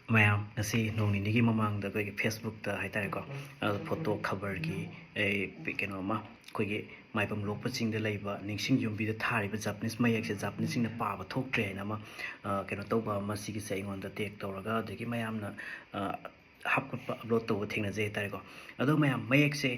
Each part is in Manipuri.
ꯃꯌꯥꯝ ꯉꯁꯤ ꯅꯣꯡ ꯅꯤꯅꯤꯒꯤ ꯃꯃꯥꯡꯗ ꯑꯩꯈꯣꯏꯒꯤ ꯐꯦꯁꯕꯨꯛꯇ ꯍꯥꯏꯇꯥꯔꯦꯀꯣ ꯐꯣꯇꯣ ꯈꯕꯔꯒꯤ ꯀꯩꯅꯣꯃ ꯑꯩꯈꯣꯏꯒꯤ ꯃꯥꯏꯕꯝ ꯂꯣꯛꯄ ꯆꯤꯡꯗ ꯂꯩꯕ ꯅꯤꯡꯁꯤꯡ ꯌꯨꯝꯕꯤꯗ ꯊꯥꯔꯤꯕ ꯖꯥꯄꯅꯤꯁ ꯃꯌꯦꯛꯁꯦ ꯖꯥꯄꯅꯤꯁꯁꯤꯡꯅ ꯄꯥꯕ ꯊꯣꯛꯇ꯭ꯔꯦ ꯍꯥꯏꯅ ꯑꯃ ꯀꯩꯅꯣ ꯇꯧꯕ ꯑꯃ ꯁꯤꯒꯤꯁꯦ ꯑꯩꯉꯣꯟꯗ ꯇꯦꯛ ꯇꯧꯔꯒ ꯑꯗꯒꯤ ꯃꯌꯥꯝꯅ ꯍꯥꯞꯀꯠꯄ ꯑꯞꯂꯣꯗ ꯇꯧꯕ ꯊꯦꯡꯅꯖꯩ ꯍꯥꯏꯇꯥꯔꯦꯀꯣ ꯑꯗꯣ ꯃꯌꯥꯝ ꯃꯌꯦꯛꯁꯦ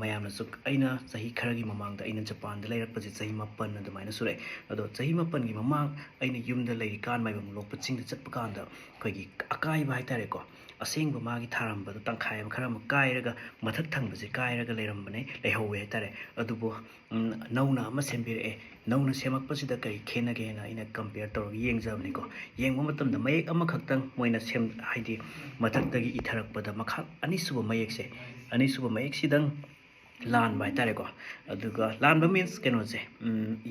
ꯃꯌꯥꯝꯅꯁꯨ ꯑꯩꯅ ꯆꯍꯤ ꯈꯔꯒꯤ ꯃꯃꯥꯡꯗ ꯑꯩꯅ ꯖꯄꯥꯟꯗ ꯂꯩꯔꯛꯄꯁꯦ ꯆꯍꯤ 9 ꯑꯗꯨꯃꯥꯏꯅ ꯁꯨꯔꯛꯑꯦ ꯑꯗꯣ ꯆꯍꯤ 9ꯒꯤ ꯃꯃꯥꯡ ꯑꯩꯅ ꯌꯨꯝꯗ ꯂꯩꯔꯤꯀꯥꯟ ꯃꯥꯏꯕꯝ ꯂꯣꯛꯄ ꯆꯤꯡꯗ ꯆꯠꯄ ꯀꯥꯟꯗ ꯑꯩꯈꯣꯏꯒꯤ ꯑꯀꯥꯏꯕ ꯍꯥꯏꯇꯥꯔꯦꯀꯣ ꯑꯁꯦꯡꯕ ꯃꯥꯒꯤ ꯊꯥꯔꯝꯕꯗꯣ ꯇꯪꯈꯥꯏ ꯑꯃ ꯈꯔ ꯑꯃ ꯀꯥꯏꯔꯒ ꯃꯊꯛ ꯊꯪꯕꯁꯦ ꯀꯥꯏꯔꯒ ꯂꯩꯔꯝꯕꯅꯦ ꯂꯩꯍꯧꯋꯦ ꯍꯥꯏꯇꯥꯔꯦ ꯑꯗꯨꯕꯨ ꯅꯧꯅ ꯑꯃ ꯁꯦꯝꯕꯤꯔꯛꯑꯦ ꯅꯧꯅ ꯁꯦꯝꯃꯛꯄꯁꯤꯗ ꯀꯔꯤ ꯈꯦꯠꯅꯒꯦꯅ ꯑꯩꯅ ꯀꯝꯄꯤꯌꯔ ꯇꯧꯔꯒ ꯌꯦꯡꯖꯕꯅꯤꯀꯣ ꯌꯦꯡꯕ ꯃꯇꯝꯗ ꯃꯌꯦꯛ ꯑꯃꯈꯛꯇꯪ ꯃꯣꯏꯅ ꯍꯥꯏꯗꯤ ꯃꯊꯛꯇꯒꯤ ꯏꯊꯔꯛꯄꯗ ꯃꯈꯥ ꯑꯅꯤꯁꯨꯕ ꯃꯌꯦꯛꯁꯦ ꯑꯅꯤꯁꯨꯕ ꯃꯌꯦꯛꯁꯤꯗꯪ ꯂꯥꯟꯕ ꯍꯥꯏꯇꯥꯔꯦꯀꯣ ꯑꯗꯨꯒ ꯂꯥꯟꯕ ꯃꯤꯟꯁ ꯀꯩꯅꯣꯁꯦ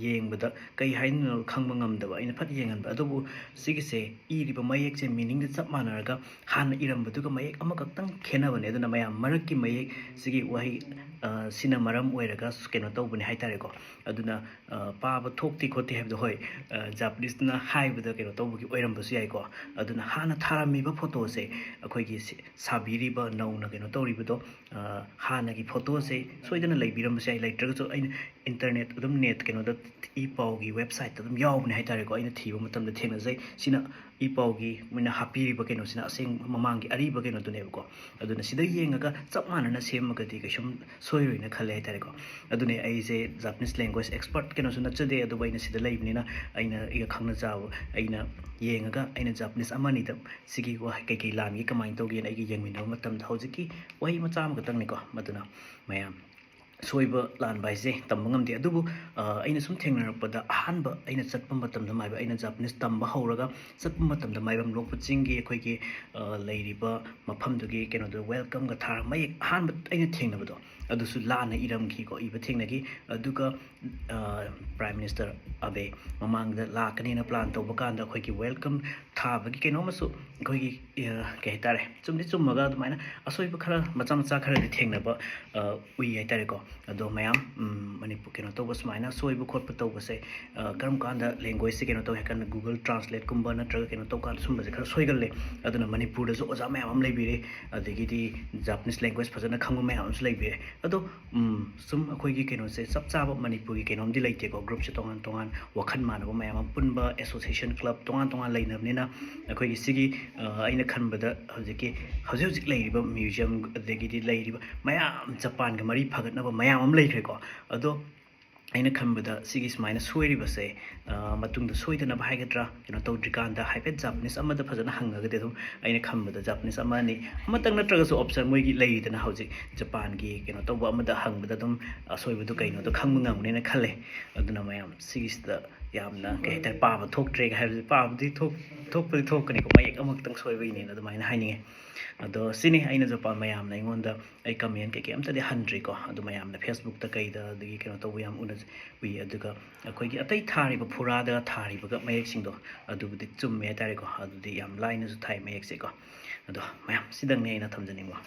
ꯌꯦꯡꯕꯗ ꯀꯩ ꯍꯥꯏꯅꯣ ꯈꯪꯕ ꯉꯝꯗꯕ ꯑꯩꯅ ꯐꯠ ꯌꯦꯡꯍꯟꯕ ꯑꯗꯨꯕꯨ ꯁꯤꯒꯤꯁꯦ ꯏꯔꯤꯕ ꯃꯌꯦꯛꯁꯦ ꯃꯤꯅꯤꯡꯗ ꯆꯞ ꯃꯥꯟꯅꯔꯒ ꯍꯥꯟꯅ ꯏꯔꯝꯕꯗꯨꯒ ꯃꯌꯦꯛ ꯑꯃꯈꯛꯇꯪ ꯈꯦꯠꯅꯕꯅꯦ ꯑꯗꯨꯅ ꯃꯌꯥꯝ ꯃꯔꯛꯀꯤ ꯃꯌꯦꯛ ꯁꯤꯒꯤ ꯋꯥꯍꯩ ꯁꯤꯅ ꯃꯔꯝ ꯑꯣꯏꯔꯒ ꯀꯩꯅꯣ ꯇꯧꯕꯅꯦ ꯍꯥꯏꯇꯥꯔꯦꯀꯣ ꯑꯗꯨꯅ ꯄꯥꯕ ꯊꯣꯛꯇꯦ ꯈꯣꯠꯇꯦ ꯍꯥꯏꯕꯗꯣ ꯍꯣꯏ ꯖꯥꯄꯅꯤꯁꯅ ꯍꯥꯏꯕꯗ ꯀꯩꯅೋ ꯇꯧꯕꯒꯤ ꯑꯣꯏꯔꯝꯕꯁꯨ ꯌꯥꯏꯀꯣ ꯑꯗꯨꯅ ꯍꯥꯟꯅ ꯊꯥꯔꯝꯃꯤꯕ ꯐꯣꯇꯣꯁꯦ ꯑꯩꯈꯣꯏꯒꯤ ꯁꯥꯕꯤꯔꯤꯕ ꯅꯧꯅ ꯀꯩꯅꯣ ꯇꯧꯔꯤꯕꯗꯣ ꯍꯥꯟꯅꯒꯤ ꯐꯣꯇꯣꯁꯦ ꯁꯣꯏꯗꯅ ꯂꯩꯕꯤꯔꯝꯕꯁꯨ ꯌꯥꯏ ꯂꯩꯇ꯭ꯔꯒꯁꯨ ꯑꯩꯅ ꯏꯟꯇꯔꯅꯦꯠ ꯑꯗꯨꯝ ꯅꯦꯠ ꯀꯩꯅꯣꯗ ꯏ ꯄꯥꯎꯒꯤ ꯋꯦꯕꯁꯥꯏꯠꯇ ꯑꯗꯨꯝ ꯌꯥꯎꯕꯅꯦ ꯍꯥꯏꯇꯥꯔꯦꯀꯣ ꯑꯩꯅ ꯊꯤꯕ ꯃꯇꯝꯗ ꯊꯦꯡꯅꯖꯩ ꯁꯤꯅ ꯏ ꯄꯥꯎꯒꯤ ꯃꯣꯏꯅ ꯍꯥꯞꯄꯤꯔꯤꯕ ꯀꯩꯅꯣꯁꯤꯅ ꯃꯃꯥꯡꯒꯤ ꯑꯔꯤꯕ ꯀꯩꯅꯣꯗꯨꯅꯦꯕꯀꯣ ꯑꯗꯨꯅ ꯁꯤꯗ ꯌꯦꯡꯉꯒ ꯆꯞ ꯃꯥꯟꯅꯅ ꯁꯦꯝꯃꯒꯗꯤ ꯀꯩꯁꯨꯝ ꯁꯣꯏꯔꯣꯏꯅ ꯈꯜꯂꯦ ꯍꯥꯏꯇꯥꯔꯦꯀꯣ ꯑꯗꯨꯅꯦ ꯑꯩꯁꯦ ꯖꯥꯄꯅꯤꯁ ꯂꯦꯡꯒ꯭ꯋꯦꯖ ꯑꯦꯛꯁꯄꯔꯠ ꯀꯩꯅꯣꯁꯨ ꯅꯠꯆꯗꯦ ꯑꯗꯨꯕꯨ ꯑꯩꯅ ꯁꯤꯗ ꯂꯩꯕꯅꯤꯅ ꯑꯩꯒ ꯈꯪꯅꯖꯕ ꯑꯩꯅ ꯌꯦꯡꯉꯒ ꯑꯩꯅ ꯖꯥꯄꯅꯤꯁ ꯑꯃꯅꯤꯗ ꯁꯤꯒꯤ ꯀꯩꯀꯩ ꯂꯥꯟꯒꯦ ꯀꯃꯥꯏꯅ ꯇꯧꯒꯦꯅ ꯑꯩꯒ ꯌꯦꯡꯃꯤꯟꯅꯕ ꯃꯇꯝꯗ ꯍꯧꯖꯤꯛꯀꯤ ꯋꯥꯍꯩ ꯃꯆꯥ ꯑꯃꯈꯛꯇꯪꯅꯤꯀꯣ ꯃꯗꯨꯅ ꯃꯌꯥꯝ ꯁꯣꯏꯕ ꯂꯥꯟꯕ ꯍꯥꯏꯁꯦ ꯇꯝꯕ ꯉꯝꯗꯦ ꯑꯗꯨꯕꯨ ꯑꯩꯅ ꯁꯨꯝ ꯊꯦꯡꯅꯔꯛꯄꯗ ꯑꯍꯥꯟꯕ ꯑꯩꯅ ꯆꯠꯄ ꯃꯇꯝꯗ ꯑꯩꯅ ꯖꯥꯄꯅꯤꯁ ꯇꯝꯕ ꯍꯧꯔꯒ ꯆꯠꯄ ꯃꯇꯝꯗ ꯃꯥꯏꯕꯝ ꯂꯣꯛꯄ ꯆꯤꯡꯒꯤ ꯑꯩꯈꯣꯏꯒꯤ ꯂꯩꯔꯤꯕ ꯃꯐꯝꯗꯨꯒꯤ ꯀꯩꯅꯣꯗꯣ ꯋꯦꯜꯀꯝꯒ ꯊꯥꯔꯒ ꯃꯌꯦꯛ ꯑꯍꯥꯟꯕ ꯑꯩꯅ ꯊꯦꯡꯅꯕꯗꯣ ꯑꯗꯨꯁꯨ ꯂꯥꯟꯅ ꯏꯔꯝꯈꯤꯀꯣ ꯏꯕ ꯊꯦꯡꯅꯈꯤ ꯑꯗꯨꯒ ꯄ꯭ꯔꯥꯏꯝ ꯃꯤꯅꯤꯁꯇꯔ ꯑꯕꯦ ꯃꯃꯥꯡꯗ ꯂꯥꯛꯀꯅꯤꯅ ꯄ꯭ꯂꯥꯟ ꯇꯧꯕ ꯀꯥꯟꯗ ꯑꯩꯈꯣꯏꯒꯤ ꯋꯦꯜꯀꯝ ꯊꯥꯕꯒꯤ ꯀꯩꯅꯣꯃꯁꯨ ꯑꯩꯈꯣꯏꯒꯤ ꯀꯩ ꯍꯥꯏꯇꯥꯔꯦ ꯆꯨꯝꯗꯤ ꯆꯨꯝꯃꯒ ꯑꯗꯨꯃꯥꯏꯅ ꯑꯁꯣꯏꯕ ꯈꯔ ꯃꯆꯥ ꯃꯆꯥ ꯈꯔꯗꯤ ꯊꯦꯡꯅꯕ ꯎꯏ ꯍꯥꯏꯇꯥꯔꯦꯀꯣ ꯑꯗꯣ ꯃꯌꯥꯝ ꯃꯅꯤꯄꯨꯔ ꯀꯩꯅꯣ ꯇꯧꯕ ꯁꯨꯃꯥꯏꯅ ꯁꯣꯏꯕ ꯈꯣꯠꯄ ꯇꯧꯕꯁꯦ ꯀꯔꯝ ꯀꯥꯟꯗ ꯂꯦꯡꯒ꯭ꯋꯦꯖꯁꯦ ꯀꯩꯅꯣ ꯇꯧꯋꯦ ꯍꯥꯏ ꯀꯥꯟꯗ ꯒꯨꯒꯜ ꯇ꯭ꯔꯥꯟꯁꯂꯦꯠꯀꯨꯝꯕ ꯅꯠꯇ꯭ꯔꯒ ꯀꯩꯅꯣ ꯇꯧꯀꯥꯟꯗ ꯁꯨꯝꯕꯁꯦ ꯈꯔ ꯁꯣꯏꯒꯜꯂꯦ ꯑꯗꯨꯅ ꯃꯅꯤꯄꯨꯔꯗꯁꯨ ꯑꯣꯖꯥ ꯃꯌꯥꯝ ꯑꯃ ꯂꯩꯕꯤꯔꯦ ꯑꯗꯒꯤꯗꯤ ꯖꯥꯄꯅꯤꯁ ꯂꯦꯡꯒ꯭ꯋꯦꯖ ꯐꯖꯅ ꯈꯪꯕ ꯃꯌꯥꯝ ꯑꯃꯁꯨ ꯂꯩꯕꯤꯔꯦ ꯑꯗꯣ ꯁꯨꯝ ꯑꯩꯈꯣꯏꯒꯤ ꯀꯩꯅꯣꯁꯦ ꯆꯞ ꯆꯥꯕ ꯃꯅꯤꯄꯨꯔꯒꯤ ꯀꯩꯅꯣꯝꯗꯤ ꯂꯩꯇꯦꯀꯣ ꯒ꯭ꯔꯨꯞꯁꯦ ꯇꯣꯉꯥꯟ ꯇꯣꯉꯥꯟ ꯋꯥꯈꯜ ꯃꯥꯟꯅꯕ ꯃꯌꯥꯝ ꯑꯃ ꯄꯨꯟꯕ ꯑꯦꯁꯣꯁꯤꯌꯦꯁꯟ ꯀ꯭ꯂꯕ ꯇꯣꯉꯥꯟ ꯇꯣꯉꯥꯟ ꯂꯩꯅꯕꯅꯤ나 ꯑꯩꯈꯣꯏꯒꯤ ꯁꯤꯒꯤ ꯑꯩꯅ ꯈꯟꯕꯗ ꯍꯧꯖꯤꯛ ꯂꯩꯔꯤꯕ ꯃ꯭ꯌꯨꯖꯤꯌꯝ ꯑꯗꯒꯤꯗꯤ ꯂꯩꯔꯤꯕ ꯃꯌꯥꯝ ꯖꯄꯥꯟꯒ ꯃꯔꯤ ꯐꯒꯠꯅꯕ ꯃꯌꯥꯝ ꯑꯃ ꯂꯩꯈ꯭ꯔꯦꯀꯣ ꯑꯗꯣ ꯑꯩꯅ ꯈꯟꯕꯗ ꯁꯤꯒꯤ ꯁꯨꯃꯥꯏꯅ ꯁꯣꯏꯔꯤꯕꯁꯦ ꯃꯇꯨꯡꯗ ꯁꯣꯏꯗꯅꯕ ꯍꯥꯏꯒꯗ꯭ꯔꯥ ꯀꯩꯅꯣ ꯇꯧꯗ꯭ꯔꯤꯀꯥꯟꯗ ꯍꯥꯏꯐꯦꯠ ꯖꯥꯄꯅꯤꯁ ꯑꯃꯗ ꯐꯖꯅ ꯍꯪꯉꯒꯗꯤ ꯑꯗꯨꯝ ꯑꯩꯅ ꯈꯟꯕꯗ ꯖꯥꯄꯅꯤꯁ ꯑꯃ ꯑꯅꯤ ꯑꯃꯇꯪ ꯅꯠꯇ꯭ꯔꯒꯁꯨ ꯑꯣꯞꯁꯟ ꯃꯣꯏꯒꯤ ꯂꯩꯔꯤꯗꯅ ꯍꯧꯖꯤꯛ ꯖꯄꯥꯟꯒꯤ ꯀꯩꯅꯣ ꯇꯧꯕ ꯑꯃꯗ ꯍꯪꯕꯗ ꯑꯗꯨꯝ ꯑꯁꯣꯏꯕꯗꯨ ꯀꯩꯅꯣꯗꯣ ꯈꯪꯕ ꯉꯝꯒꯅꯦꯅ ꯈꯜꯂꯦ ꯑꯗꯨꯅ ꯃꯌꯥꯝ ꯁꯤꯒꯤꯁꯤꯗ ꯌꯥꯝꯅ ꯀꯩ ꯍꯥꯏꯇꯥꯔꯦ ꯄꯥꯕ ꯊꯣꯛꯇ꯭ꯔꯦꯒ ꯍꯥꯏꯕꯁꯦ ꯄꯥꯕꯗꯤ ꯊꯣꯛꯄꯗꯤ ꯊꯣꯛꯀꯅꯤꯀꯣ ꯃꯌꯦꯛ ꯑꯃꯈꯛꯇꯪ ꯁꯣꯏꯕꯒꯤꯅꯦꯅ ꯑꯗꯨꯃꯥꯏꯅ ꯍꯥꯏꯅꯤꯡꯉꯦ ꯑꯗꯣ ꯁꯤꯅꯤ ꯑꯩꯅ ꯖꯄꯥꯟ ꯃꯌꯥꯝꯅ ꯑꯩꯉꯣꯟꯗ ꯑꯩ ꯀꯃꯦꯟ ꯀꯩꯀꯩ ꯑꯝꯇꯗꯤ ꯍꯟꯗ꯭ꯔꯤꯀꯣ ꯑꯗꯨ ꯃꯌꯥꯝꯅ ꯐꯦꯁꯕꯨꯛꯇ ꯀꯩꯗ ꯑꯗꯒꯤ ꯀꯩꯅꯣ ꯇꯧꯕ ꯌꯥꯝ ꯎꯏ ꯑꯗꯨꯒ ꯑꯩꯈꯣꯏꯒꯤ ꯑꯇꯩ ꯊꯥꯔꯤꯕ ꯐꯨꯔꯥꯗ ꯊꯥꯔꯤꯕꯒ ꯃꯌꯦꯛꯁꯤꯡꯗꯣ ꯑꯗꯨꯕꯨꯗꯤ ꯆꯨꯝꯃꯦ ꯍꯥꯏꯇꯥꯔꯦꯀꯣ ꯑꯗꯨꯗꯤ ꯌꯥꯝ ꯂꯥꯏꯅꯁꯨ ꯊꯥꯏ ꯃꯌꯦꯛꯁꯦꯀꯣ ꯑꯗꯣ ꯃꯌꯥꯝ ꯁꯤꯗꯪꯅꯦ ꯑꯩꯅ ꯊꯝꯖꯅꯤꯡꯕ